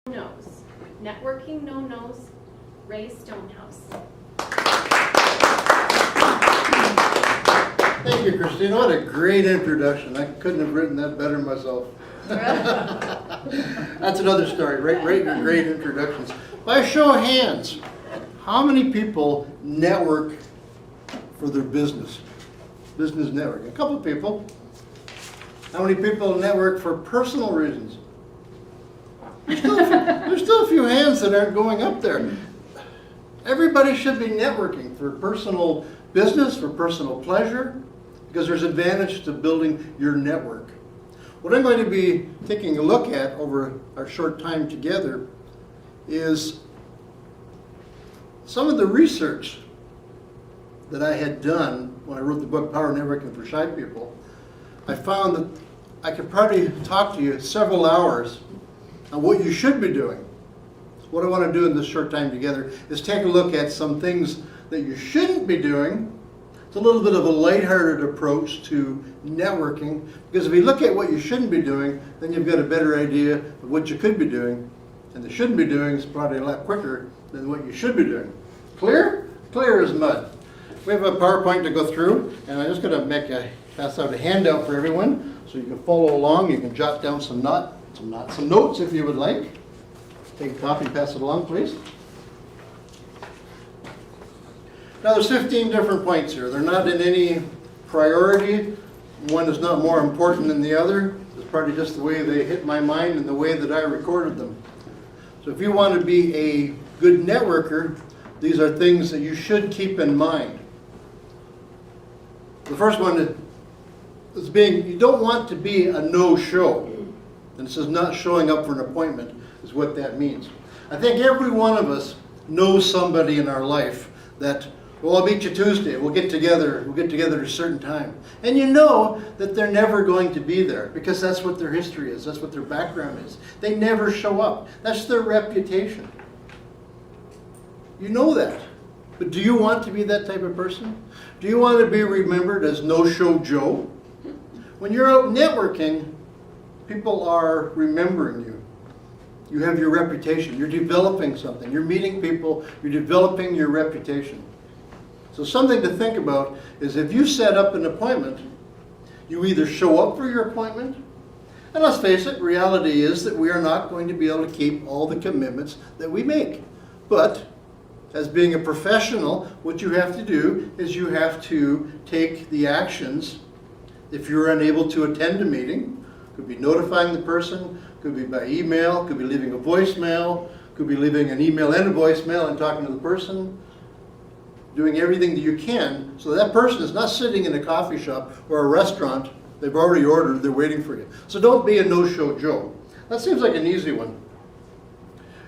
Knows. Networking No Nos, Rae Stonehouse. Thank you, Christina. What a great introduction. I couldn't have written that better myself. That's another story. Great introductions. By a show of hands, how many people network for their business? Business networking. A couple of people. How many people network for personal reasons? There's still a few hands that aren't going up there. Everybody should be networking for personal business, for personal pleasure, because there's advantage to building your network. What I'm going to be taking a look at over our short time together is some of the research that I had done when I wrote the book Power Networking for Shy People. I found that I could probably talk to you several hours on what you should be doing. What I want to do in this short time together is take a look at some things that you shouldn't be doing. It's a little bit of a lighthearted approach to networking, because if you look at what you shouldn't be doing, then you've got a better idea of what you could be doing. And the shouldn't be doing is probably a lot quicker than what you should be doing. Clear? Clear as mud. We have a PowerPoint to go through, and I'm just going to pass out a handout for everyone so you can follow along. You can jot down some notes if you would like. Take a copy and pass it along, please. Now there's 15 different points here. They're not in any priority. One is not more important than the other. It's probably just the way they hit my mind and the way that I recorded them. So if you want to be a good networker, these are things that you should keep in mind. The first one is you don't want to be a no-show. And it says not showing up for an appointment is what that means. I think every one of us knows somebody in our life that, well, I'll meet you Tuesday, we'll get together at a certain time. And you know that they're never going to be there, because that's what their history is, that's what their background is. They never show up. That's their reputation. You know that. But do you want to be that type of person? Do you want to be remembered as No-Show Joe? When you're out networking, people are remembering you. You have your reputation. You're developing something. You're meeting people. You're developing your reputation. So something to think about is if you set up an appointment, you either show up for your appointment, and let's face it, reality is that we are not going to be able to keep all the commitments that we make. But as being a professional, what you have to do is you have to take the actions. If you're unable to attend a meeting, could be notifying the person, could be by email, could be leaving a voicemail, could be leaving an email and a voicemail and talking to the person, doing everything that you can so that person is not sitting in a coffee shop or a restaurant. They've already ordered, they're waiting for you. So don't be a no-show Joe. That seems like an easy one.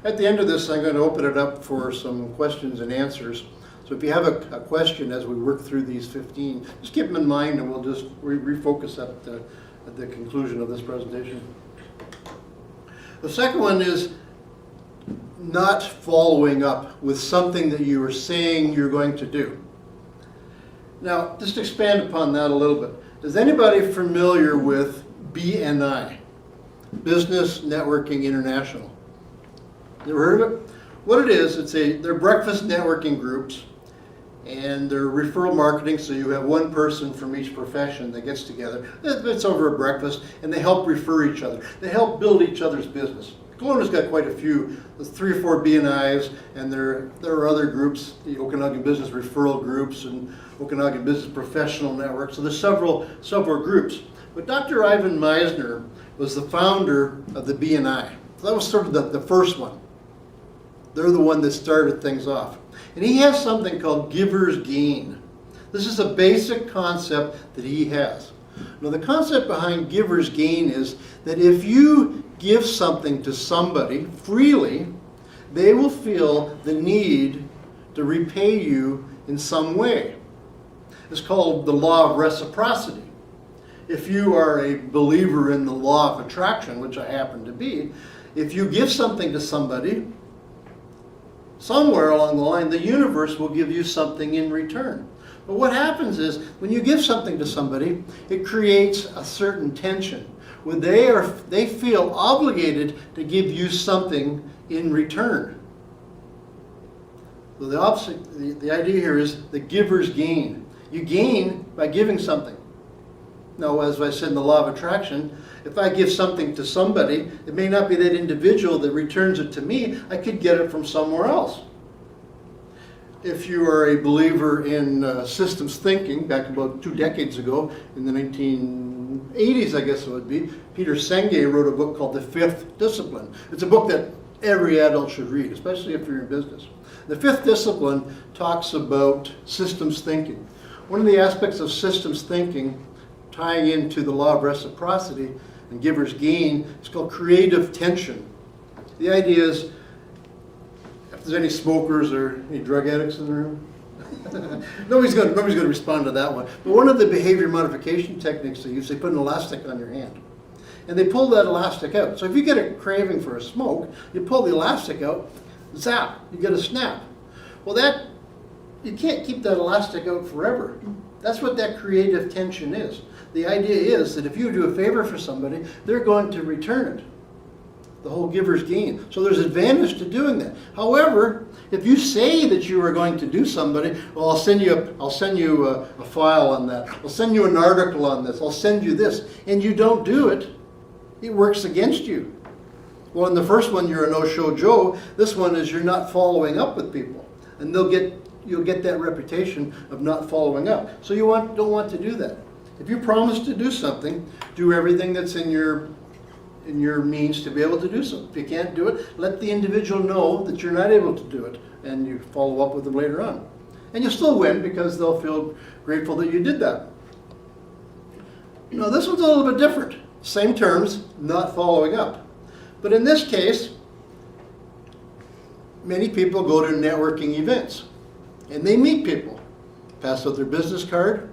At the end of this, I'm going to open it up for some questions and answers. So if you have a question as we work through these 15, just keep them in mind and we'll just refocus at the conclusion of this presentation. The second one is not following up with something that you were saying you're going to do. Now, just expand upon that a little bit. Is anybody familiar with BNI? Business Networking International. You ever heard of it? What it is, they're breakfast networking groups, and they're referral marketing, so you have one person from each profession that gets together. It's over a breakfast, and they help refer each other. They help build each other's business. Kelowna's got quite a few. There's 3 or 4 BNIs, and there are other groups, the Okanagan Business Referral Groups and Okanagan Business Professional Network. So there's several groups. But Dr. Ivan Meisner was the founder of the BNI. So that was sort of the first one. They're the one that started things off. And he has something called giver's gain. This is a basic concept that he has. Now the concept behind giver's gain is that if you give something to somebody freely, they will feel the need to repay you in some way. It's called the law of reciprocity. If you are a believer in the law of attraction, which I happen to be, if you give something to somebody, somewhere along the line, the universe will give you something in return. But what happens is, when you give something to somebody, it creates a certain tension. when they feel obligated to give you something in return. So the idea here is the giver's gain. You gain by giving something. Now, as I said in the law of attraction, if I give something to somebody, it may not be that individual that returns it to me. I could get it from somewhere else. If you are a believer in systems thinking, back about 2 decades ago, in the 1980s, I guess it would be, Peter Senge wrote a book called The Fifth Discipline. It's a book that every adult should read, especially if you're in business. The Fifth Discipline talks about systems thinking. One of the aspects of systems thinking, tying into the law of reciprocity and giver's gain, is called creative tension. The idea is, if there's any smokers or any drug addicts in the room, nobody's going to respond to that one. But one of the behavior modification techniques they use, they put an elastic on your hand. And they pull that elastic out. So if you get a craving for a smoke, you pull the elastic out, zap, you get a snap. Well, you can't keep that elastic out forever. That's what that creative tension is. The idea is that if you do a favor for somebody, they're going to return it. The whole giver's gain. So there's advantage to doing that. However, if you say that you are going to do somebody, well, I'll send you a file on that. I'll send you an article on this. I'll send you this, and you don't do it, it works against you. Well, in the first one, you're a no-show Joe. This one is you're not following up with people, and you'll get that reputation of not following up. So you don't want to do that. If you promise to do something, do everything that's in your means to be able to do so. If you can't do it, let the individual know that you're not able to do it, and you follow up with them later on. And you'll still win because they'll feel grateful that you did that. Now, this one's a little bit different. Same terms, not following up. But in this case, many people go to networking events, and they meet people, pass out their business card,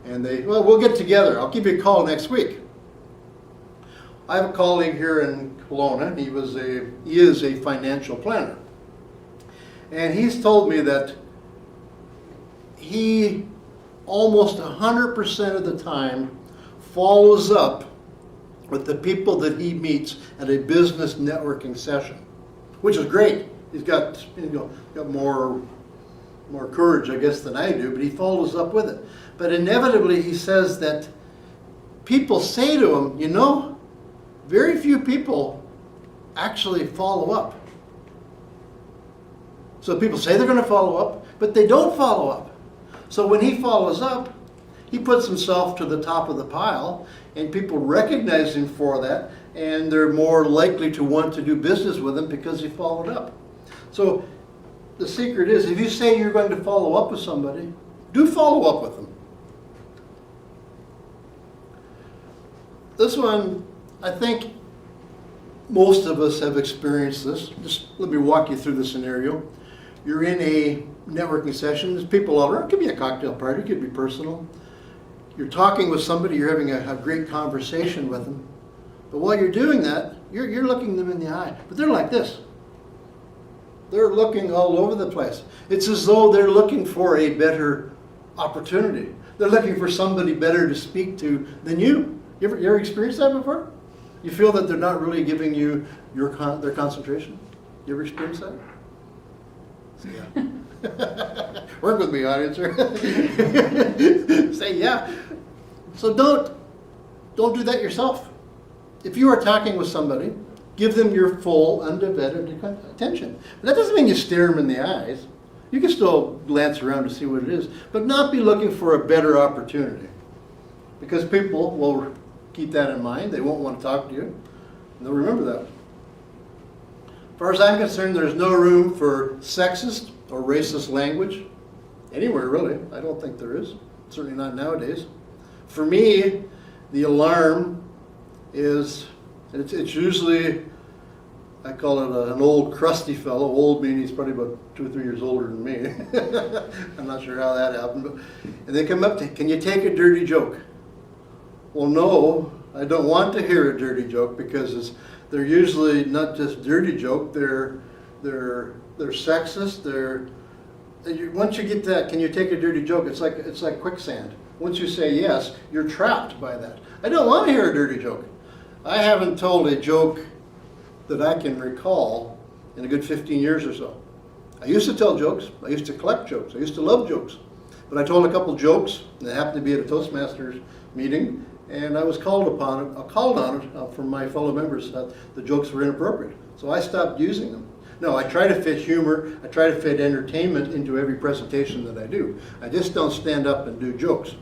and we'll get together. I'll give you a call next week. I have a colleague here in Kelowna. He is a financial planner. And he's told me that he almost 100% of the time follows up with the people that he meets at a business networking session, which is great. He's got more courage, I guess, than I do, but he follows up with it. But inevitably, he says that people say to him, very few people actually follow up. So people say they're going to follow up, but they don't follow up. So when he follows up, he puts himself to the top of the pile, and people recognize him for that, and they're more likely to want to do business with him because he followed up. So the secret is, if you say you're going to follow up with somebody, do follow up with them. This one, I think most of us have experienced this. Just let me walk you through the scenario. You're in a networking session. There's people all around. It could be a cocktail party. It could be personal. You're talking with somebody. You're having a great conversation with them. But while you're doing that, you're looking them in the eye. But they're like this. They're looking all over the place. It's as though they're looking for a better opportunity. They're looking for somebody better to speak to than you. You ever experienced that before? You feel that they're not really giving you their concentration? You ever experienced that? Yeah. Work with me, audience. Say yeah. So don't do that yourself. If you are talking with somebody, give them your full, undivided attention. But that doesn't mean you stare them in the eyes. You can still glance around to see what it is, but not be looking for a better opportunity. Because people will keep that in mind. They won't want to talk to you. And they'll remember that. As far as I'm concerned, there's no room for sexist or racist language anywhere, really. I don't think there is. Certainly not nowadays. For me, the alarm is, it's usually, I call it an old crusty fellow. Old meaning he's probably about 2 or 3 years older than me. I'm not sure how that happened. But, and they come up to, can you take a dirty joke? Well, no, I don't want to hear a dirty joke, because they're usually not just dirty joke. They're sexist. Once you get that, can you take a dirty joke? It's like quicksand. Once you say yes, you're trapped by that. I don't want to hear a dirty joke. I haven't told a joke that I can recall in a good 15 years or so. I used to tell jokes. I used to collect jokes. I used to love jokes. But I told a couple jokes, and it happened to be at a Toastmasters meeting, and I was called on it from my fellow members that the jokes were inappropriate. So I stopped using them. No, I try to fit humor, I try to fit entertainment into every presentation that I do. I just don't stand up and do jokes.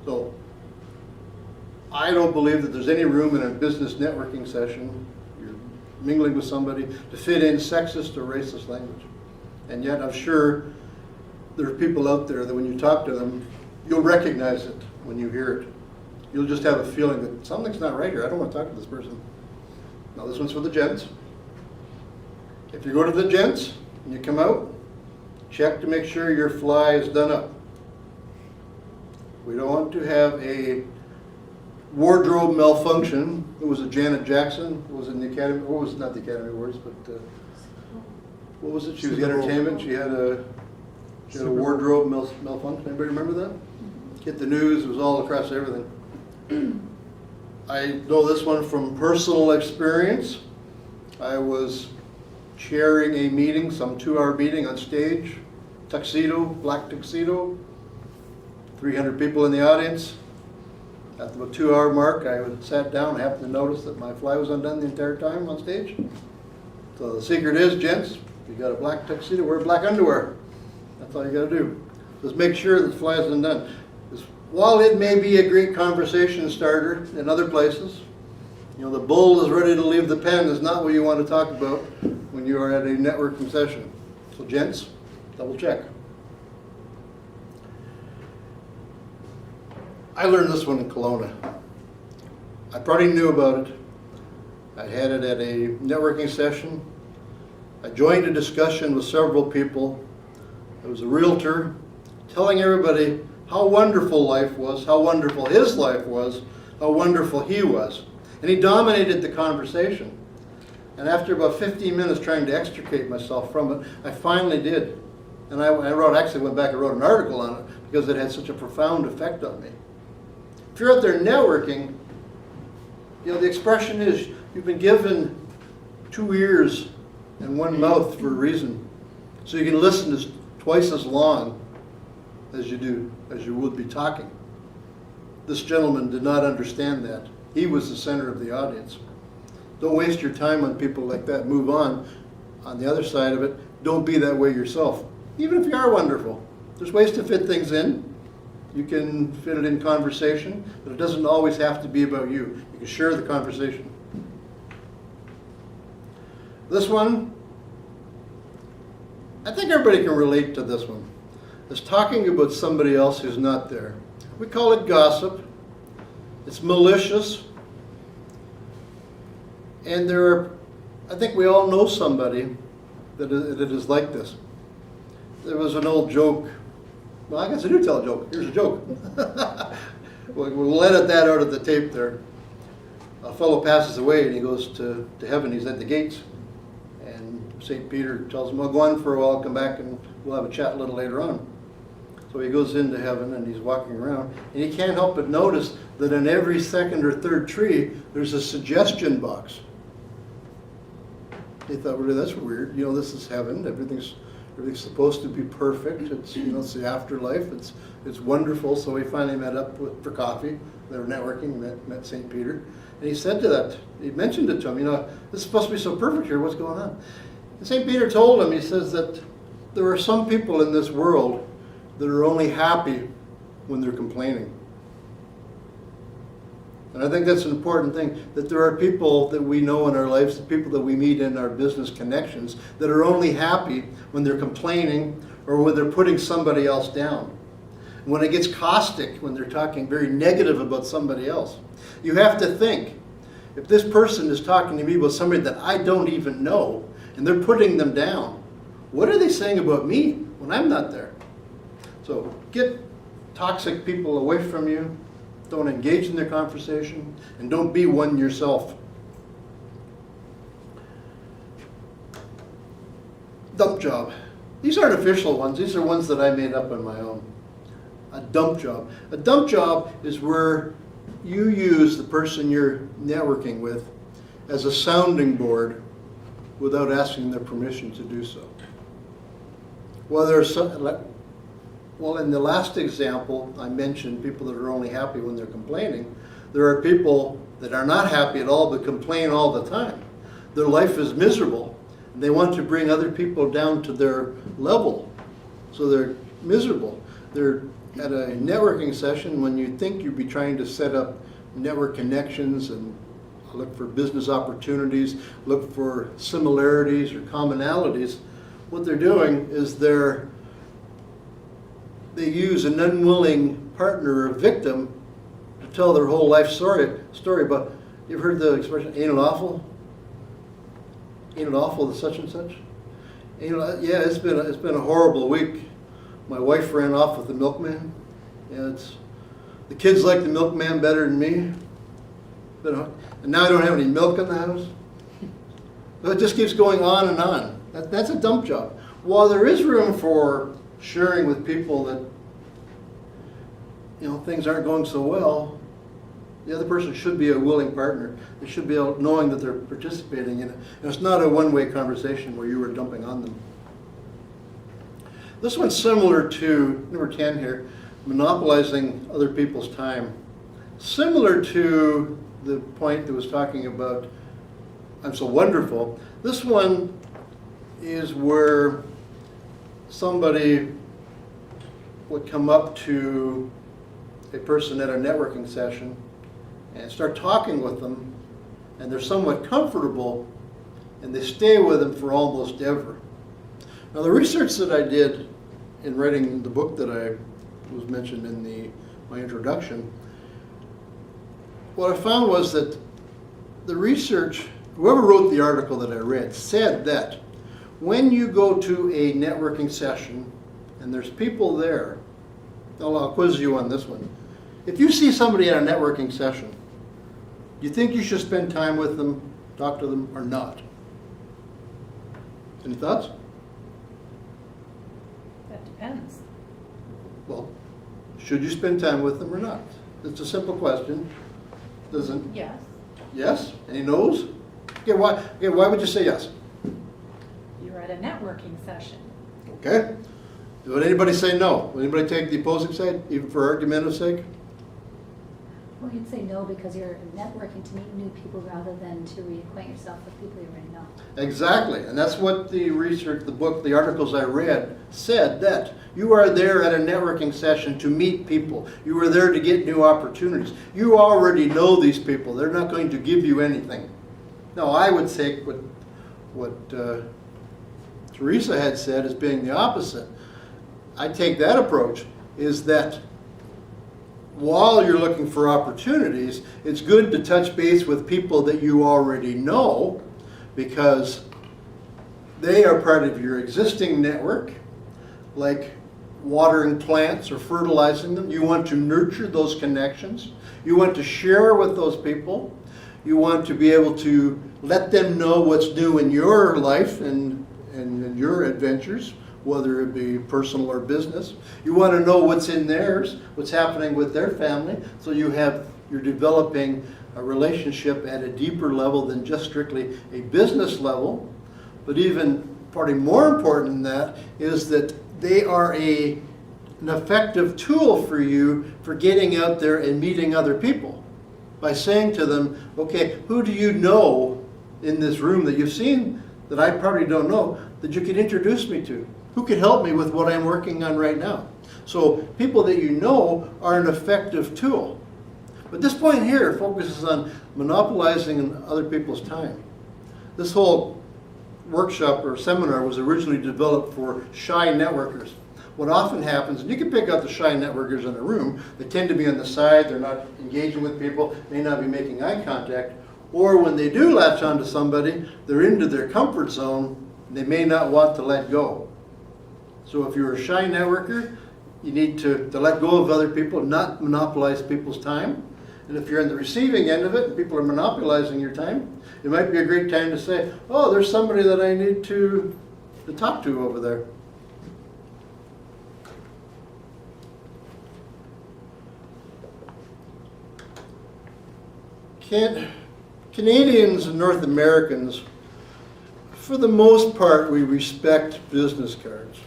So I don't believe that there's any room in a business networking session, you're mingling with somebody, to fit in sexist or racist language. And yet I'm sure there are people out there that when you talk to them, you'll recognize it when you hear it. You'll just have a feeling that something's not right here. I don't want to talk to this person. Now this one's for the gents. If you go to the gents and you come out, check to make sure your fly is done up. We don't want to have a wardrobe malfunction. It was a Janet Jackson. Was it in the Academy? What was it? Not the Academy Awards, but what was it? She was the entertainment. She had a wardrobe malfunction. Anybody remember that? Hit the news. It was all across everything. I know this one from personal experience. I was chairing a meeting, some 2-hour meeting on stage, tuxedo, black tuxedo, 300 people in the audience. At the 2-hour mark, I sat down. I happened to notice that my fly was undone the entire time on stage. So the secret is, gents, if you got a black tuxedo, wear black underwear. That's all you got to do. Just make sure the fly is undone. While it may be a great conversation starter in other places, you know, the bull is ready to leave the pen is not what you want to talk about when you are at a networking session. So gents, double check. I learned this one in Kelowna. I probably knew about it. I had it at a networking session. I joined a discussion with several people. I was a realtor telling everybody how wonderful life was, how wonderful his life was, how wonderful he was. And he dominated the conversation. And after about 15 minutes trying to extricate myself from it, I finally did. And I actually went back and wrote an article on it because it had such a profound effect on me. If you're out there networking, you know, the expression is you've been given 2 ears and 1 mouth for a reason. So you can listen to twice as long as you would be talking. This gentleman did not understand that. He was the center of the audience. Don't waste your time on people like that. Move on. On the other side of it, don't be that way yourself. Even if you are wonderful. There's ways to fit things in. You can fit it in conversation, but it doesn't always have to be about you. You can share the conversation. This one, I think everybody can relate to this one. It's talking about somebody else who's not there. We call it gossip. It's malicious. And I think we all know somebody that is like this. There was an old joke. Well, I guess I do tell a joke. Here's a joke. We'll edit that out of the tape there. A fellow passes away and he goes to heaven. He's at the gates. And St. Peter tells him, well, go on for a while, come back and we'll have a chat a little later on. So he goes into heaven and he's walking around. And he can't help but notice that in every second or third tree, there's a suggestion box. He thought, well, that's weird. You know, this is heaven. Everything's supposed to be perfect. It's, you know, it's the afterlife. It's wonderful. So he finally met up for coffee. They were networking. Met St. Peter, and he said to that. He mentioned it to him. You know, this is supposed to be so perfect here. What's going on? And St. Peter told him. He says that there are some people in this world that are only happy when they're complaining. And I think that's an important thing, that there are people that we know in our lives, the people that we meet in our business connections, that are only happy when they're complaining or when they're putting somebody else down. When it gets caustic, when they're talking very negative about somebody else. You have to think, if this person is talking to me about somebody that I don't even know, and they're putting them down, what are they saying about me when I'm not there? So get toxic people away from you. Don't engage in their conversation, and don't be one yourself. Dump job. These aren't official ones. These are ones that I made up on my own. A dump job. A dump job is where you use the person you're networking with as a sounding board without asking their permission to do so. Well, in the last example, I mentioned people that are only happy when they're complaining. There are people that are not happy at all but complain all the time. Their life is miserable. They want to bring other people down to their level, so they're miserable. They're at a networking session when you think you'd be trying to set up network connections and look for business opportunities, look for similarities or commonalities. What they're doing is they use an unwilling partner or victim to tell their whole life story. But you've heard the expression, ain't it awful? Ain't it awful that such and such? Yeah, it's been a horrible week. My wife ran off with the milkman. Yeah, the kids like the milkman better than me. And now I don't have any milk in the house. So it just keeps going on and on. That's a dump job. While there is room for sharing with people that things aren't going so well, the other person should be a willing partner. They should be knowing that they're participating in it. And it's not a one-way conversation where you are dumping on them. This one's similar to number 10 here, monopolizing other people's time. Similar to the point that was talking about I'm so wonderful. This one is where somebody would come up to a person at a networking session and start talking with them, and they're somewhat comfortable, and they stay with them for almost ever. Now, the research that I did in writing the book that I was mentioned in my introduction, what I found was that the research, whoever wrote the article that I read, said that when you go to a networking session and there's people there, I'll quiz you on this one. If you see somebody at a networking session, do you think you should spend time with them, talk to them, or not? Any thoughts? That depends. Well, should you spend time with them or not? It's a simple question. Doesn't? Yes. Yes? Any no's? Okay, why would you say yes? You're at a networking session. Okay. Would anybody say no? Would anybody take the opposing side, even for argumentative sake? Well, you'd say no because you're networking to meet new people rather than to reacquaint yourself with people you already know. Exactly, and that's what the research, the book, the articles I read said, that you are there at a networking session to meet people. You are there to get new opportunities. You already know these people. They're not going to give you anything. Now, I would say what Teresa had said as being the opposite. I take that approach is that while you're looking for opportunities, it's good to touch base with people that you already know because they are part of your existing network, like watering plants or fertilizing them. You want to nurture those connections. You want to share with those people. You want to be able to let them know what's new in your life and in your adventures, whether it be personal or business. You want to know what's in theirs, what's happening with their family, so you're developing a relationship at a deeper level than just strictly a business level. But even probably more important than that is that they are an effective tool for you for getting out there and meeting other people. By saying to them, okay, who do you know in this room that you've seen that I probably don't know that you could introduce me to? Who could help me with what I'm working on right now? So people that you know are an effective tool. But this point here focuses on monopolizing other people's time. This whole workshop or seminar was originally developed for shy networkers. What often happens, and you can pick out the shy networkers in a room, they tend to be on the side, they're not engaging with people, may not be making eye contact, or when they do latch onto somebody, they're into their comfort zone, and they may not want to let go. So if you're a shy networker, you need to let go of other people, not monopolize people's time. And if you're in the receiving end of it and people are monopolizing your time, it might be a great time to say, oh, there's somebody that I need to talk to over there. Canadians and North Americans, for the most part, we respect business cards.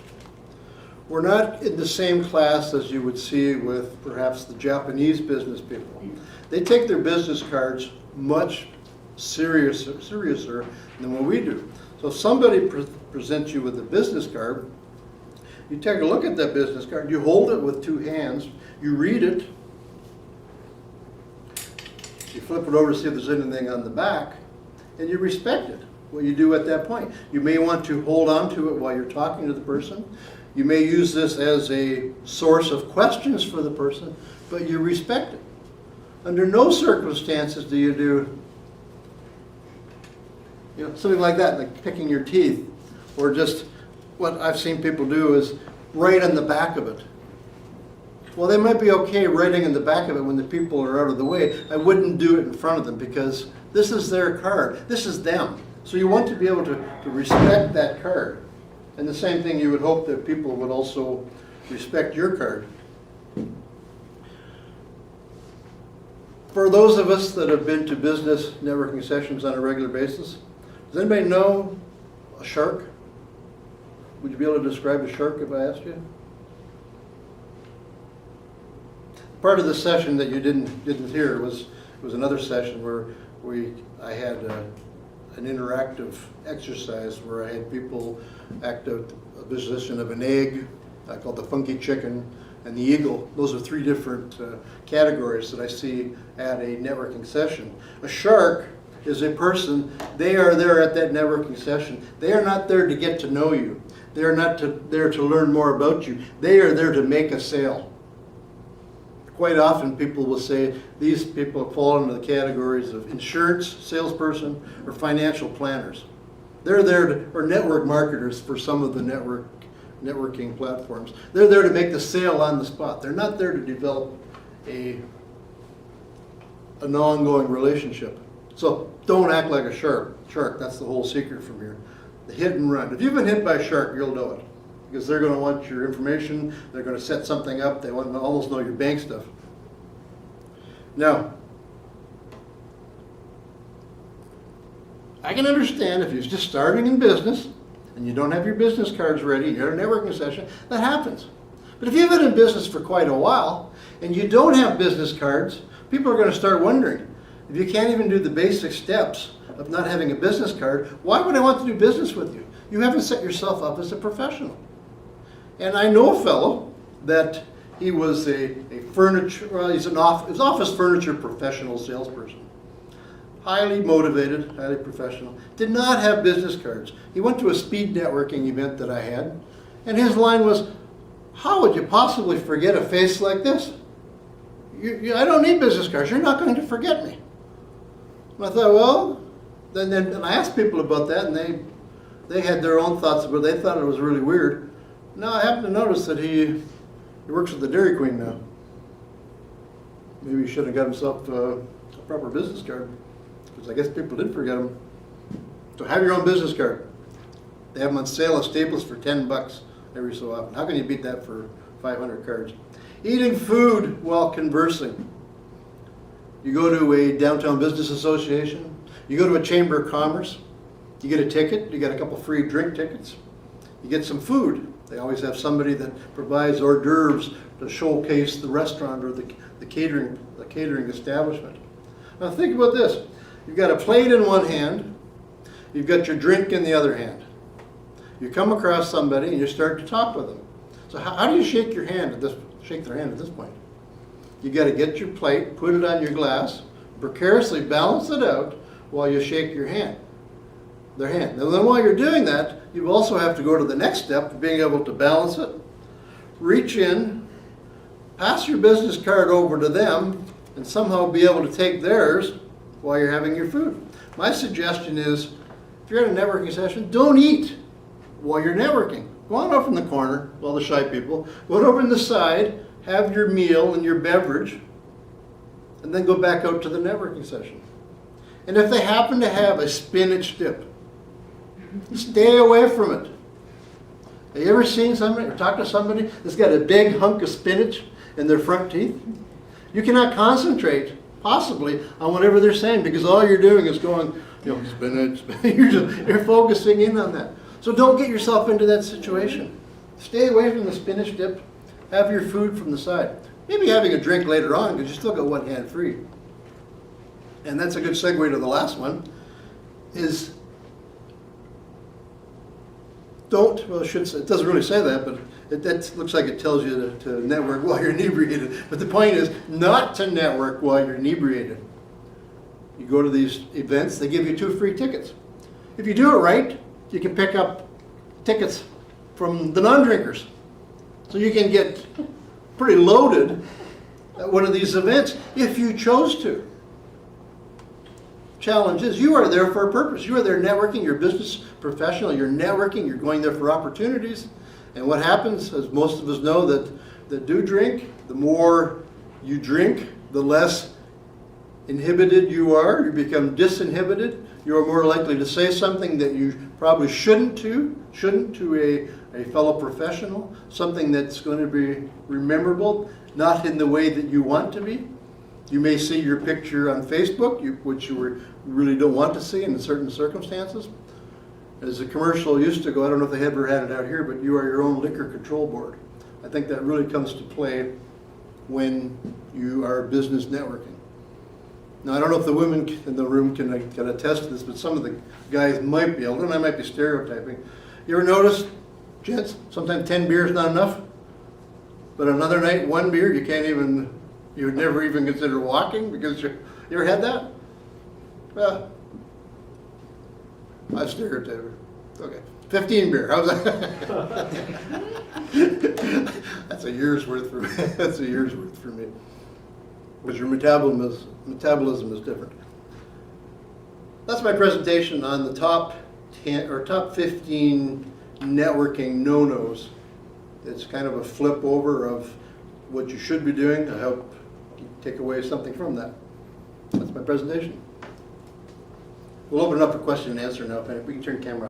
We're not in the same class as you would see with perhaps the Japanese business people. They take their business cards much seriouser than what we do. So if somebody presents you with a business card, you take a look at that business card, you hold it with two hands, you read it, you flip it over to see if there's anything on the back, and you respect it. What you do at that point. You may want to hold on to it while you're talking to the person. You may use this as a source of questions for the person, but you respect it. Under no circumstances do you do something like that, like picking your teeth, or just what I've seen people do is write on the back of it. Well, they might be okay writing in the back of it when the people are out of the way. I wouldn't do it in front of them because this is their card. This is them. So you want to be able to respect that card. And the same thing, you would hope that people would also respect your card. For those of us that have been to business networking sessions on a regular basis, does anybody know a shark? Would you be able to describe a shark if I asked you? Part of the session that you didn't hear was another session where I had an interactive exercise where I had people act out a position of an egg, I call it the funky chicken, and the eagle. Those are three different categories that I see at a networking session. A shark is a person, they are there at that networking session. They are not there to get to know you. They are not there to learn more about you. They are there to make a sale. Quite often people will say these people fall into the categories of insurance salesperson or financial planners. They're there or network marketers for some of the networking platforms. They're there to make the sale on the spot. They're not there to develop an ongoing relationship. So don't act like a shark. That's the whole secret from here. The hit and run. If you've been hit by a shark, you'll know it. Because they're going to want your information, they're going to set something up, they want to almost know your bank stuff. Now, I can understand if you're just starting in business and you don't have your business cards ready, you're at a networking session, that happens. But if you've been in business for quite a while and you don't have business cards, people are going to start wondering, if you can't even do the basic steps of not having a business card, why would I want to do business with you? You haven't set yourself up as a professional. And I know a fellow that he was a furniture, well, he's an office furniture professional salesperson. Highly motivated, highly professional. Did not have business cards. He went to a speed networking event that I had, and his line was, how would you possibly forget a face like this? I don't need business cards. You're not going to forget me. And I thought, well, then I asked people about that, and they had their own thoughts about it. They thought it was really weird. Now I happen to notice that he works with the Dairy Queen now. Maybe he should have got himself a proper business card, because I guess people did forget him. So have your own business card. They have them on sale at Staples for $10 every so often. How can you beat that for 500 cards? Eating food while conversing. You go to a downtown business association, you go to a chamber of commerce, you get a ticket, you get a couple free drink tickets, you get some food. They always have somebody that provides hors d'oeuvres to showcase the restaurant or the catering establishment. Now think about this. You've got a plate in one hand, you've got your drink in the other hand. You come across somebody and you start to talk with them. So how do you shake their hand at this point? You got to get your plate, put it on your glass, precariously balance it out while you shake their hand. And then while you're doing that, you also have to go to the next step of being able to balance it, reach in, pass your business card over to them, and somehow be able to take theirs while you're having your food. My suggestion is, if you're at a networking session, don't eat while you're networking. Go on over in the corner, all the shy people, go over in the side, have your meal and your beverage, and then go back out to the networking session. And if they happen to have a spinach dip, stay away from it. Have you ever seen somebody or talked to somebody that's got a big hunk of spinach in their front teeth? You cannot concentrate possibly, on whatever they're saying, because all you're doing is going, you know, spinach, you're focusing in on that. So don't get yourself into that situation. Stay away from the spinach dip. Have your food from the side. Maybe having a drink later on, because you still got one hand free. And that's a good segue to the last one, is don't, well, it doesn't really say that, but that looks like it tells you to network while you're inebriated. But the point is not to network while you're inebriated. You go to these events, they give you 2 free tickets. If you do it right, you can pick up tickets from the non-drinkers. So you can get pretty loaded at one of these events if you chose to. Challenge is you are there for a purpose. You are there networking, you're a business professional, you're networking, you're going there for opportunities. And what happens, as most of us know that do drink, the more you drink, the less inhibited you are. You become disinhibited. You're more likely to say something that you probably shouldn't to a fellow professional, something that's going to be rememberable, not in the way that you want to be. You may see your picture on Facebook, which you really don't want to see in certain circumstances. As the commercial used to go, I don't know if they ever had it out here, but you are your own liquor control board. I think that really comes to play when you are business networking. Now, I don't know if the women in the room can attest to this, but some of the guys might be able to, and I might be stereotyping. You ever notice, gents, sometimes 10 beers not enough, but another night, 1 beer, you would never even consider walking because you ever had that? Well, I've stereotyped. Okay, 15 beer. How's that? That's a year's worth for me. That's a year's worth for me. Because your metabolism is different. That's my presentation on the top 10 or top 15 networking no-nos. It's kind of a flip over of what you should be doing. I hope you take away something from that. That's my presentation. We'll open it up for question and answer now. If we can turn the camera